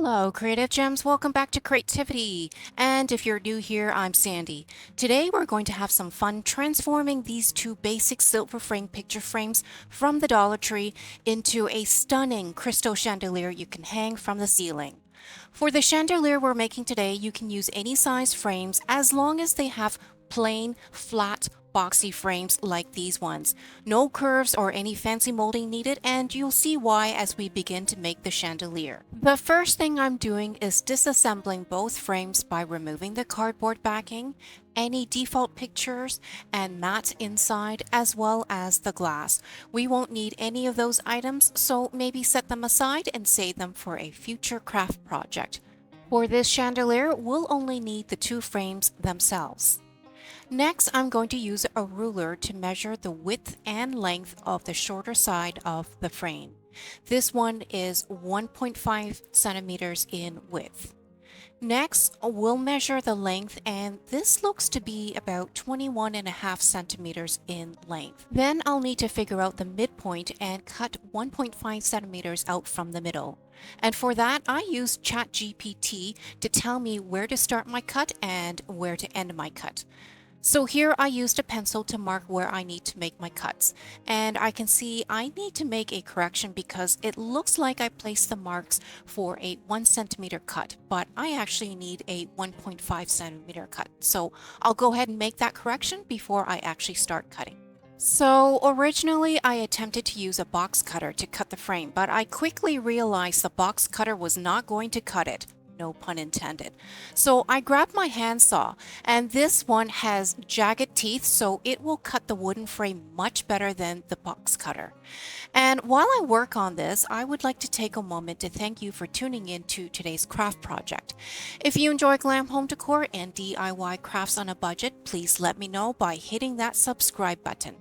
Hello, Creative Gems. Welcome back to Creativity. And if you're new here, I'm Sandy. Today we're going to have some fun transforming these two basic silver frame picture frames from the Dollar Tree into a stunning crystal chandelier you can hang from the ceiling. For the chandelier we're making today, you can use any size frames as long as they have plain, flat, boxy frames like these ones. No curves or any fancy molding needed, and you'll see why as we begin to make the chandelier. The first thing I'm doing is disassembling both frames by removing the cardboard backing, any default pictures, and mats inside, as well as the glass. We won't need any of those items, so maybe set them aside and save them for a future craft project. For this chandelier, we'll only need the two frames themselves. Next, I'm going to use a ruler to measure the width and length of the shorter side of the frame. This one is 1.5 centimeters in width. Next, we'll measure the length, and this looks to be about 21.5 centimeters in length. Then I'll need to figure out the midpoint and cut 1.5 centimeters out from the middle. And for that, I used ChatGPT to tell me where to start my cut and where to end my cut. So here I used a pencil to mark where I need to make my cuts, and I can see I need to make a correction because it looks like I placed the marks for a 1 centimeter cut, but I actually need a 1.5 centimeter cut. So I'll go ahead and make that correction before I actually start cutting. So originally I attempted to use a box cutter to cut the frame, but I quickly realized the box cutter was not going to cut it. No pun intended. So I grabbed my handsaw, and this one has jagged teeth, so it will cut the wooden frame much better than the box cutter. And while I work on this, I would like to take a moment to thank you for tuning in to today's craft project. If you enjoy glam home decor and DIY crafts on a budget, please let me know by hitting that subscribe button.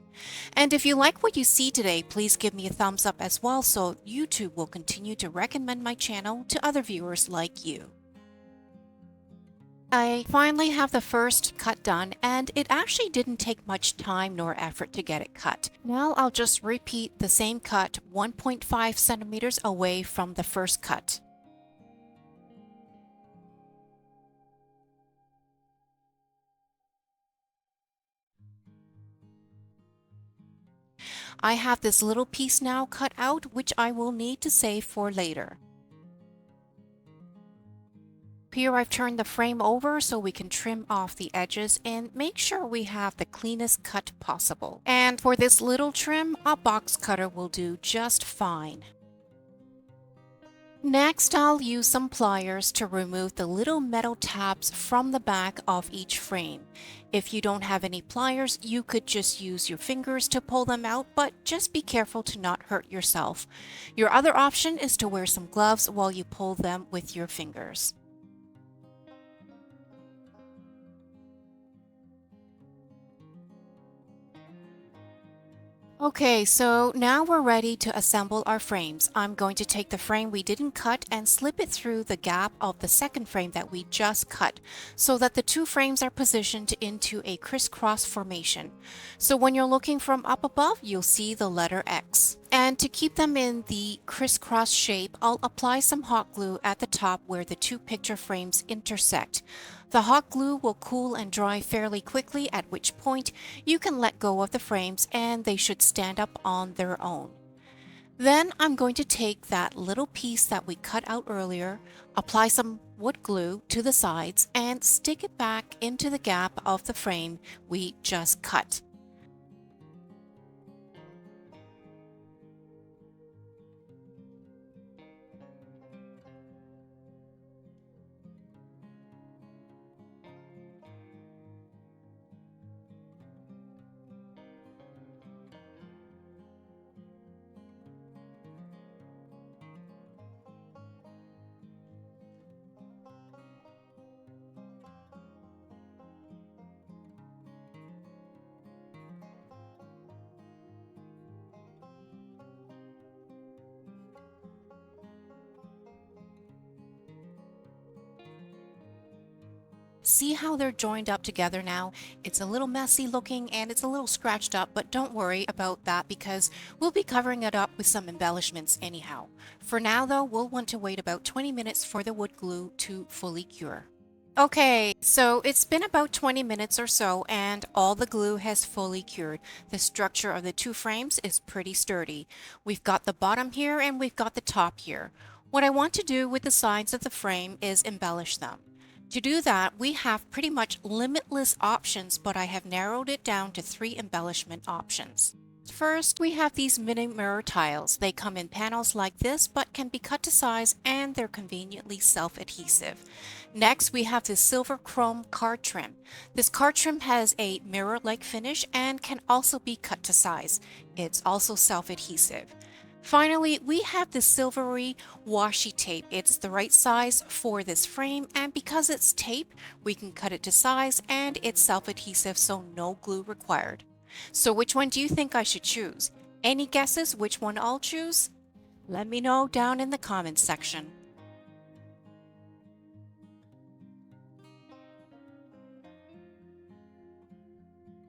And if you like what you see today, please give me a thumbs up as well so YouTube will continue to recommend my channel to other viewers like you. I finally have the first cut done, and it actually didn't take much time nor effort to get it cut. Now I'll just repeat the same cut 1.5 centimeters away from the first cut. I have this little piece now cut out, which I will need to save for later. Here I've turned the frame over so we can trim off the edges and make sure we have the cleanest cut possible. And for this little trim, a box cutter will do just fine. Next, I'll use some pliers to remove the little metal tabs from the back of each frame. If you don't have any pliers, you could just use your fingers to pull them out, but just be careful to not hurt yourself. Your other option is to wear some gloves while you pull them with your fingers. Okay, so now we're ready to assemble our frames. I'm going to take the frame we didn't cut and slip it through the gap of the second frame that we just cut so that the two frames are positioned into a crisscross formation. So when you're looking from up above, you'll see the letter X. And to keep them in the crisscross shape, I'll apply some hot glue at the top where the two picture frames intersect. The hot glue will cool and dry fairly quickly, at which point you can let go of the frames and they should stand up on their own. Then I'm going to take that little piece that we cut out earlier, apply some wood glue to the sides, and stick it back into the gap of the frame we just cut. See how they're joined up together now? It's a little messy looking and it's a little scratched up, but don't worry about that because we'll be covering it up with some embellishments anyhow. For now though, we'll want to wait about 20 minutes for the wood glue to fully cure. Okay, so it's been about 20 minutes or so and all the glue has fully cured. The structure of the two frames is pretty sturdy. We've got the bottom here and we've got the top here. What I want to do with the sides of the frame is embellish them. To do that, we have pretty much limitless options, but I have narrowed it down to 3 embellishment options. First, we have these mini mirror tiles. They come in panels like this, but can be cut to size and they're conveniently self-adhesive. Next, we have this silver chrome card trim. This card trim has a mirror-like finish and can also be cut to size. It's also self-adhesive. Finally, we have the silvery washi tape. It's the right size for this frame, and because it's tape, we can cut it to size and it's self-adhesive, so no glue required. So which one do you think I should choose? Any guesses which one I'll choose? Let me know down in the comments section.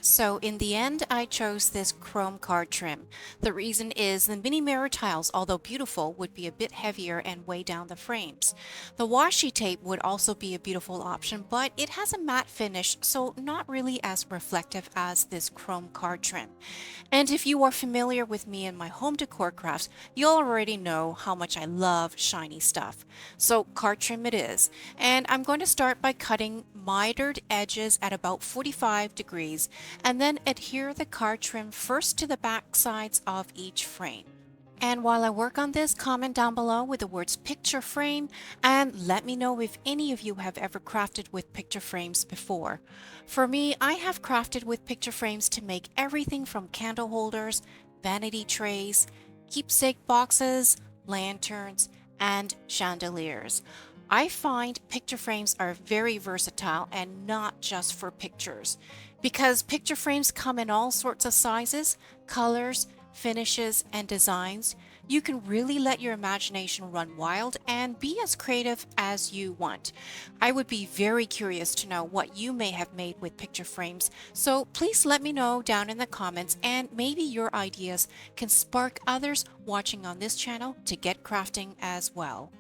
So in the end, I chose this chrome card trim. The reason is the mini mirror tiles, although beautiful, would be a bit heavier and weigh down the frames. The washi tape would also be a beautiful option, but it has a matte finish, so not really as reflective as this chrome card trim. And if you are familiar with me and my home decor crafts, you'll already know how much I love shiny stuff. So card trim it is. And I'm going to start by cutting mitered edges at about 45 degrees and then adhere the card trim first to the back sides of each frame. And while I work on this, comment down below with the words picture frame and let me know if any of you have ever crafted with picture frames before. For me, I have crafted with picture frames to make everything from candle holders, vanity trays, keepsake boxes, lanterns, and chandeliers. I find picture frames are very versatile and not just for pictures. Because picture frames come in all sorts of sizes, colors, finishes, and designs, you can really let your imagination run wild and be as creative as you want. I would be very curious to know what you may have made with picture frames, so please let me know down in the comments and maybe your ideas can spark others watching on this channel to get crafting as well.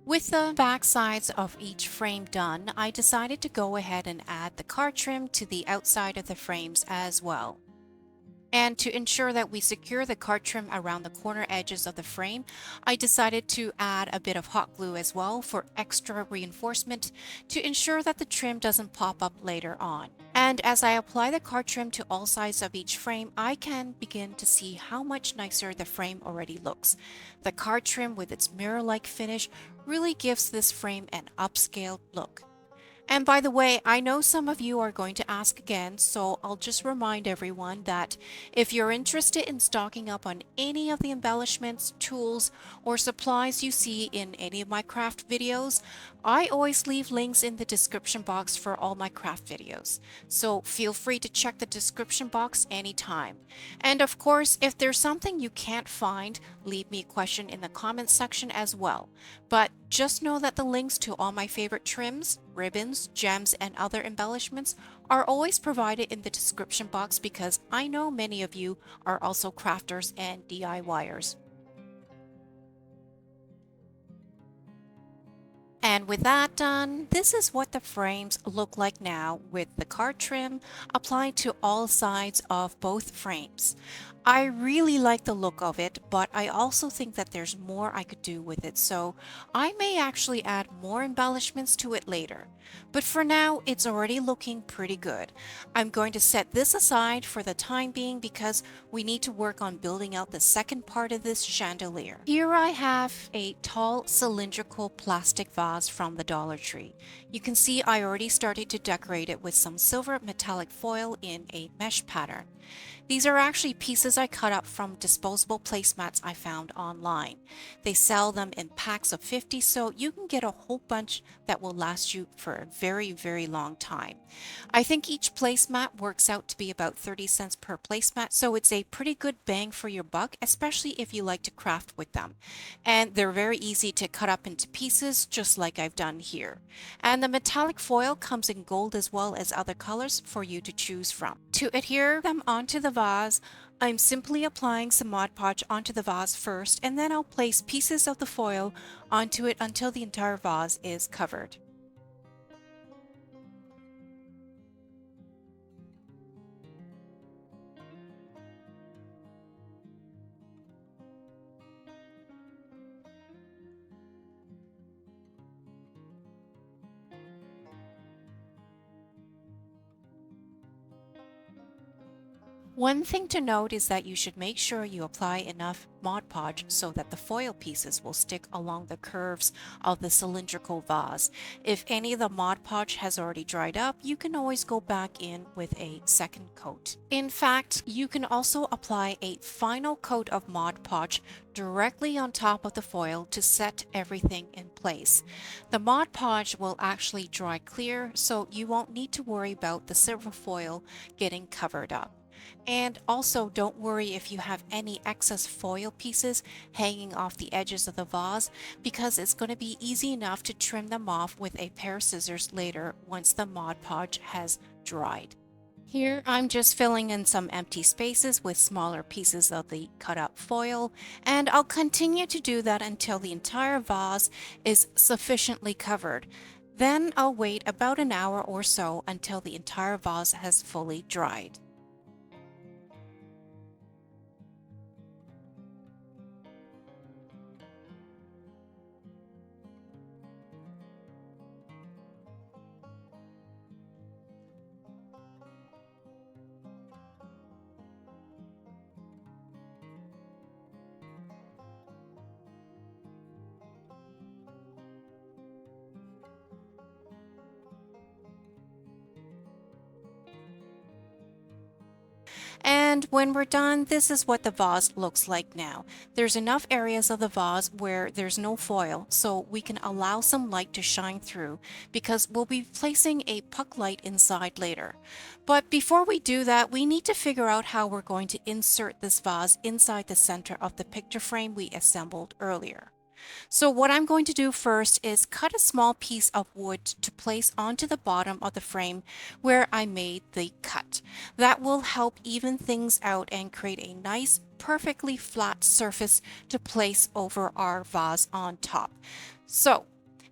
With the back sides of each frame done, I decided to go ahead and add the card trim to the outside of the frames as well. And to ensure that we secure the card trim around the corner edges of the frame, I decided to add a bit of hot glue as well for extra reinforcement to ensure that the trim doesn't pop up later on. And as I apply the card trim to all sides of each frame, I can begin to see how much nicer the frame already looks. The card trim with its mirror-like finish really gives this frame an upscaled look. And by the way, I know some of you are going to ask again, so I'll just remind everyone that if you're interested in stocking up on any of the embellishments, tools, or supplies you see in any of my craft videos, I always leave links in the description box for all my craft videos. So feel free to check the description box anytime. And of course, if there's something you can't find, leave me a question in the comments section as well. But just know that the links to all my favorite trims, ribbons, gems, and other embellishments are always provided in the description box because I know many of you are also crafters and DIYers. And with that done, this is what the frames look like now with the card trim applied to all sides of both frames. I really like the look of it, but I also think that there's more I could do with it, so I may actually add more embellishments to it later. But for now, it's already looking pretty good. I'm going to set this aside for the time being because we need to work on building out the second part of this chandelier. Here I have a tall cylindrical plastic vase from the Dollar Tree. You can see I already started to decorate it with some silver metallic foil in a mesh pattern. These are actually pieces I cut up from disposable placemats I found online. They sell them in packs of 50, so you can get a whole bunch that will last you for a very, very long time. I think each placemat works out to be about 30 cents per placemat, so it's a pretty good bang for your buck, especially if you like to craft with them. And they're very easy to cut up into pieces, just like I've done here. And the metallic foil comes in gold as well as other colors for you to choose from. To adhere them onto the vase, I'm simply applying some Mod Podge onto the vase first, and then I'll place pieces of the foil onto it until the entire vase is covered. One thing to note is that you should make sure you apply enough Mod Podge so that the foil pieces will stick along the curves of the cylindrical vase. If any of the Mod Podge has already dried up, you can always go back in with a second coat. In fact, you can also apply a final coat of Mod Podge directly on top of the foil to set everything in place. The Mod Podge will actually dry clear, so you won't need to worry about the silver foil getting covered up. And also, don't worry if you have any excess foil pieces hanging off the edges of the vase, because it's going to be easy enough to trim them off with a pair of scissors later once the Mod Podge has dried. Here I'm just filling in some empty spaces with smaller pieces of the cut up foil, and I'll continue to do that until the entire vase is sufficiently covered. Then I'll wait about an hour or so until the entire vase has fully dried. And when we're done, this is what the vase looks like now. There's enough areas of the vase where there's no foil, so we can allow some light to shine through because we'll be placing a puck light inside later. But before we do that, we need to figure out how we're going to insert this vase inside the center of the picture frame we assembled earlier. So what I'm going to do first is cut a small piece of wood to place onto the bottom of the frame where I made the cut. That will help even things out and create a nice, perfectly flat surface to place over our vase on top. So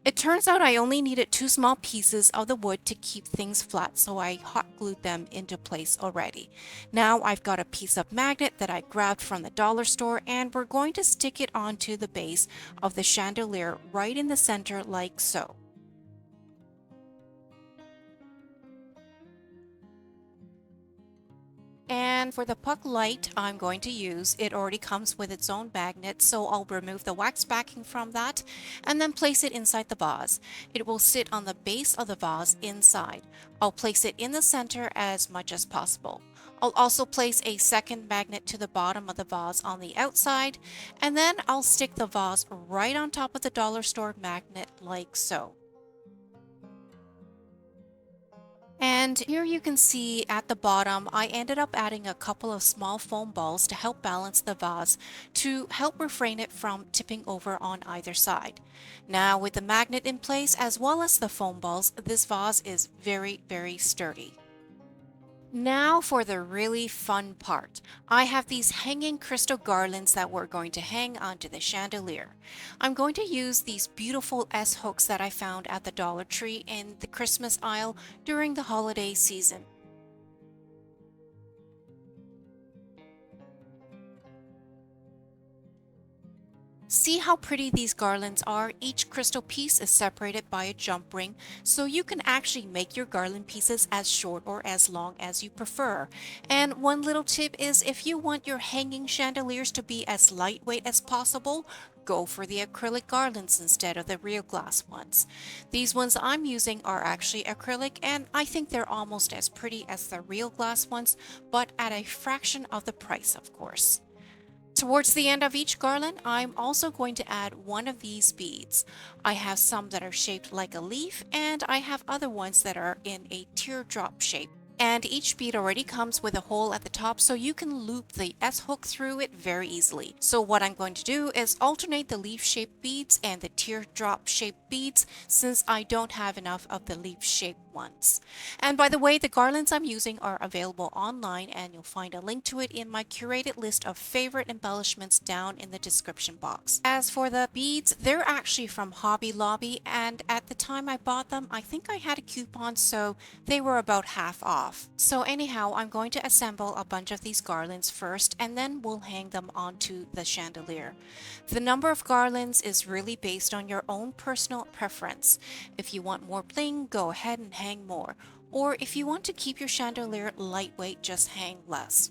it turns out I only needed two small pieces of the wood to keep things flat, so I hot glued them into place already. Now I've got a piece of magnet that I grabbed from the dollar store, and we're going to stick it onto the base of the chandelier right in the center like so. And for the puck light I'm going to use, it already comes with its own magnet, so I'll remove the wax backing from that and then place it inside the vase. It will sit on the base of the vase inside. I'll place it in the center as much as possible. I'll also place a second magnet to the bottom of the vase on the outside, and then I'll stick the vase right on top of the dollar store magnet like so. And here you can see at the bottom, I ended up adding a couple of small foam balls to help balance the vase to help refrain it from tipping over on either side. Now with the magnet in place as well as the foam balls, this vase is very, very sturdy. Now for the really fun part. I have these hanging crystal garlands that we're going to hang onto the chandelier. I'm going to use these beautiful S hooks that I found at the Dollar Tree in the Christmas aisle during the holiday season. See how pretty these garlands are? Each crystal piece is separated by a jump ring, so you can actually make your garland pieces as short or as long as you prefer. And one little tip is if you want your hanging chandeliers to be as lightweight as possible, go for the acrylic garlands instead of the real glass ones. These ones I'm using are actually acrylic, and I think they're almost as pretty as the real glass ones, but at a fraction of the price, of course. Towards the end of each garland, I'm also going to add one of these beads. I have some that are shaped like a leaf, and I have other ones that are in a teardrop shape. And each bead already comes with a hole at the top, so you can loop the S-hook through it very easily. So what I'm going to do is alternate the leaf-shaped beads and the teardrop-shaped beads, since I don't have enough of the leaf-shaped ones. And by the way, the garlands I'm using are available online, and you'll find a link to it in my curated list of favorite embellishments down in the description box. As for the beads, they're actually from Hobby Lobby, and at the time I bought them, I think I had a coupon, so they were about half off. So anyhow, I'm going to assemble a bunch of these garlands first, and then we'll hang them onto the chandelier. The number of garlands is really based on your own personal preference. If you want more bling, go ahead and hang more. Or if you want to keep your chandelier lightweight, just hang less.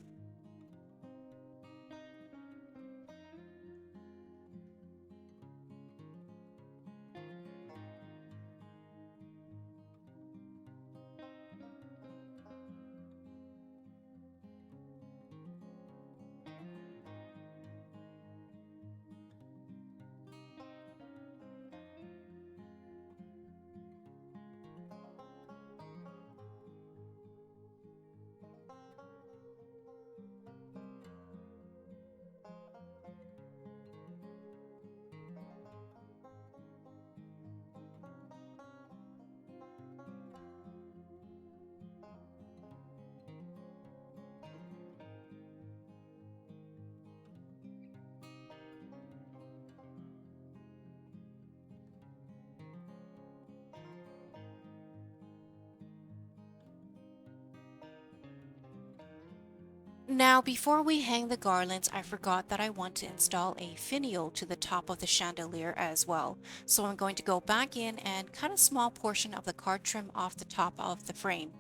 Now, before we hang the garlands, I forgot that I want to install a finial to the top of the chandelier as well. So I'm going to go back in and cut a small portion of the card trim off the top of the frame.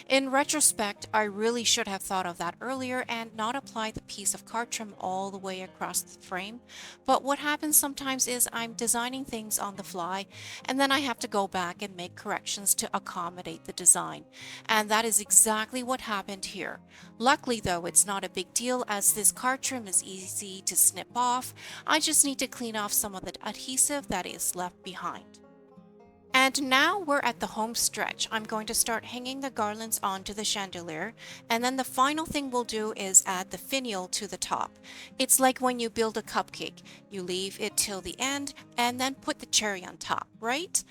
In retrospect, I really should have thought of that earlier and not apply the piece of card trim all the way across the frame. But what happens sometimes is I'm designing things on the fly, and then I have to go back and make corrections to accommodate the design. And that is exactly what happened here. Luckily though, it's not a big deal as this card trim is easy to snip off. I just need to clean off some of the adhesive that is left behind. And now we're at the home stretch. I'm going to start hanging the garlands onto the chandelier, and then the final thing we'll do is add the finial to the top. It's like when you build a cupcake. You leave it till the end and then put the cherry on top, right?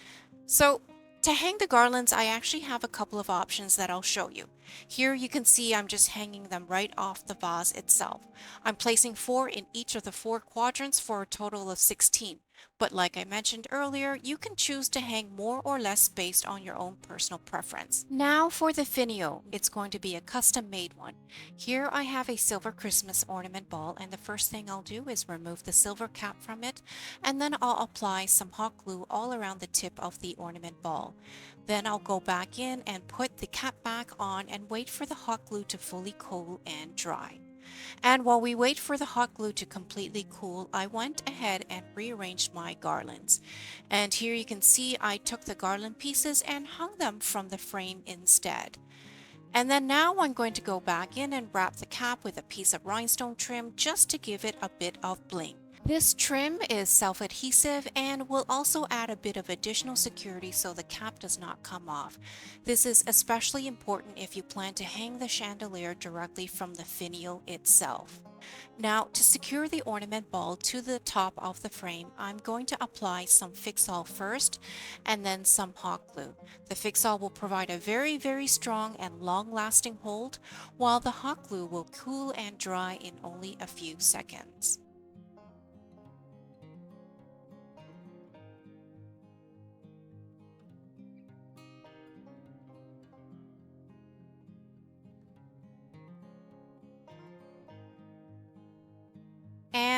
So to hang the garlands, I actually have a couple of options that I'll show you. Here you can see I'm just hanging them right off the vase itself. I'm placing 4 in each of the 4 quadrants for a total of 16. But like I mentioned earlier, you can choose to hang more or less based on your own personal preference. Now for the finio, it's going to be a custom made one. Here I have a silver Christmas ornament ball, and the first thing I'll do is remove the silver cap from it, and then I'll apply some hot glue all around the tip of the ornament ball. Then I'll go back in and put the cap back on and wait for the hot glue to fully cool and dry. And while we wait for the hot glue to completely cool, I went ahead and rearranged my garlands. And here you can see I took the garland pieces and hung them from the frame instead. And then now I'm going to go back in and wrap the cap with a piece of rhinestone trim just to give it a bit of bling. This trim is self-adhesive and will also add a bit of additional security so the cap does not come off. This is especially important if you plan to hang the chandelier directly from the finial itself. Now, to secure the ornament ball to the top of the frame, I'm going to apply some Fix-All first and then some hot glue. The Fix-All will provide a very strong and long-lasting hold, while the hot glue will cool and dry in only a few seconds.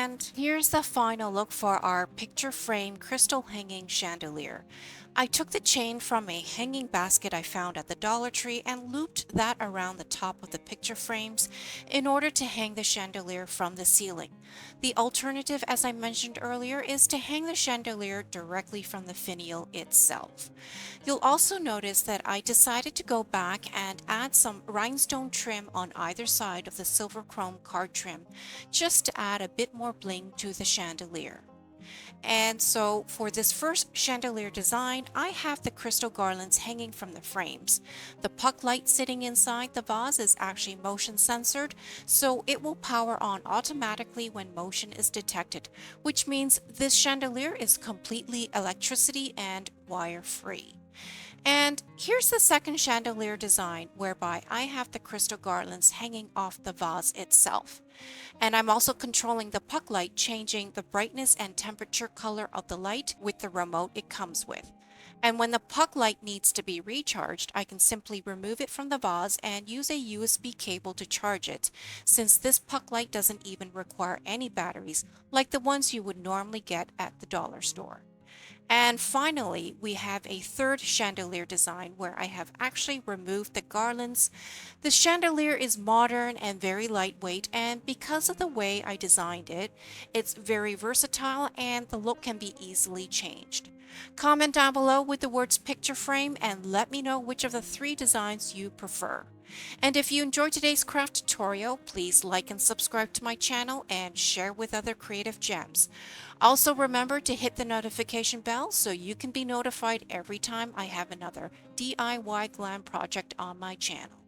And here's the final look for our picture frame crystal hanging chandelier. I took the chain from a hanging basket I found at the Dollar Tree and looped that around the top of the picture frames in order to hang the chandelier from the ceiling. The alternative, as I mentioned earlier, is to hang the chandelier directly from the finial itself. You'll also notice that I decided to go back and add some rhinestone trim on either side of the silver chrome card trim, just to add a bit more bling to the chandelier. And so for this first chandelier design, I have the crystal garlands hanging from the frames. The puck light sitting inside the vase is actually motion censored, so it will power on automatically when motion is detected, which means this chandelier is completely electricity and wire free. And here's the second chandelier design whereby I have the crystal garlands hanging off the vase itself. And I'm also controlling the puck light, changing the brightness and temperature color of the light with the remote it comes with. And when the puck light needs to be recharged, I can simply remove it from the vase and use a USB cable to charge it, since this puck light doesn't even require any batteries like the ones you would normally get at the dollar store. And finally, we have a third chandelier design where I have actually removed the garlands. The chandelier is modern and very lightweight, and because of the way I designed it, it's very versatile and the look can be easily changed. Comment down below with the words picture frame and let me know which of the three designs you prefer. And if you enjoyed today's craft tutorial, please like and subscribe to my channel and share with other creative gems. Also remember to hit the notification bell so you can be notified every time I have another DIY glam project on my channel.